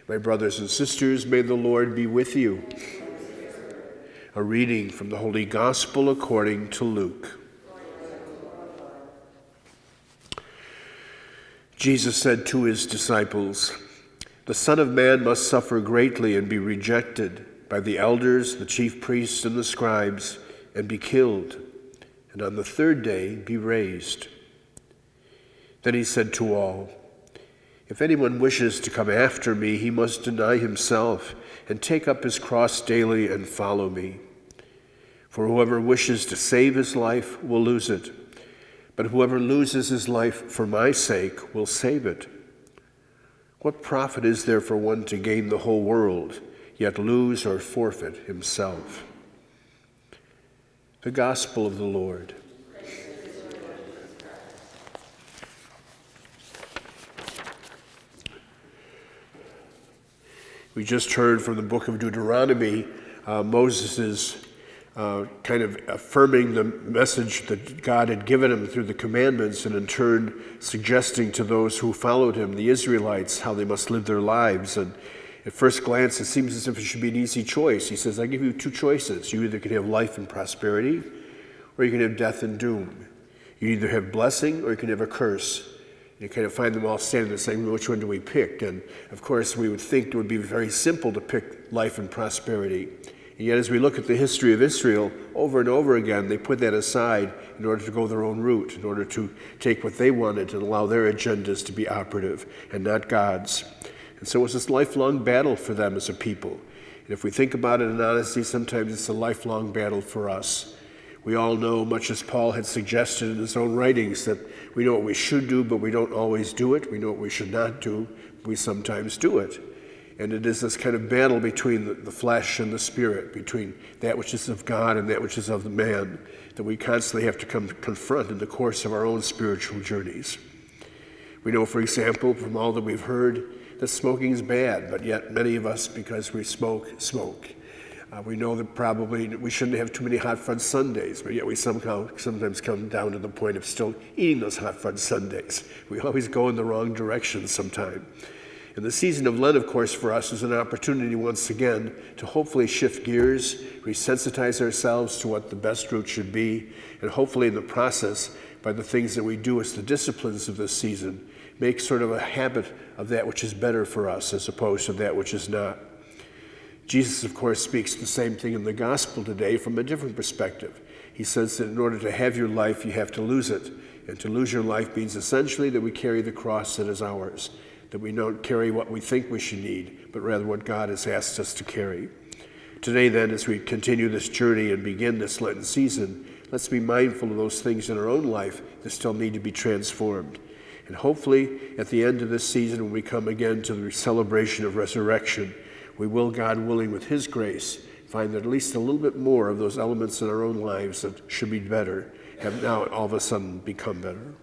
My brothers and sisters, may the Lord be with you. A reading from the Holy Gospel according to Luke. Jesus said to his disciples, "The Son of Man must suffer greatly and be rejected by the elders, the chief priests, and the scribes, and be killed, and on the third day be raised." Then he said to all, "If anyone wishes to come after me, he must deny himself and take up his cross daily and follow me. For whoever wishes to save his life will lose it, but whoever loses his life for my sake will save it. What profit is there for one to gain the whole world, yet lose or forfeit himself?" The Gospel of the Lord. We just heard from the book of Deuteronomy, Moses is kind of affirming the message that God had given him through the commandments, and in turn suggesting to those who followed him, the Israelites, how they must live their lives. And at first glance, it seems as if it should be an easy choice. He says, I give you two choices. You either can have life and prosperity, or you can have death and doom. You either have blessing, or you can have a curse. You kind of find them all standing there saying, which one do we pick? And of course, we would think it would be very simple to pick life and prosperity. And yet, as we look at the history of Israel, over and over again, they put that aside in order to go their own route, in order to take what they wanted and allow their agendas to be operative and not God's. And so it was this lifelong battle for them as a people. And if we think about it in honesty, sometimes it's a lifelong battle for us. We all know, much as Paul had suggested in his own writings, that we know what we should do, but we don't always do it. We know what we should not do, but we sometimes do it. And it is this kind of battle between the flesh and the spirit, between that which is of God and that which is of the man, that we constantly have to confront in the course of our own spiritual journeys. We know, for example, from all that we've heard, that smoking is bad, but yet many of us, because we smoke. We know that probably we shouldn't have too many hot fudge sundaes, but yet we sometimes come down to the point of still eating those hot fudge sundaes. We always go in the wrong direction sometime. And the season of Lent, of course, for us is an opportunity once again to hopefully shift gears, resensitize ourselves to what the best route should be, and hopefully in the process, by the things that we do as the disciplines of this season, make sort of a habit of that which is better for us as opposed to that which is not. Jesus, of course, speaks the same thing in the gospel today from a different perspective. He says that in order to have your life, you have to lose it. And to lose your life means essentially that we carry the cross that is ours, that we don't carry what we think we should need, but rather what God has asked us to carry. Today, then, as we continue this journey and begin this Lenten season, let's be mindful of those things in our own life that still need to be transformed. And hopefully, at the end of this season, when we come again to the celebration of resurrection, we will, God willing, with His grace, find that at least a little bit more of those elements in our own lives that should be better have now all of a sudden become better.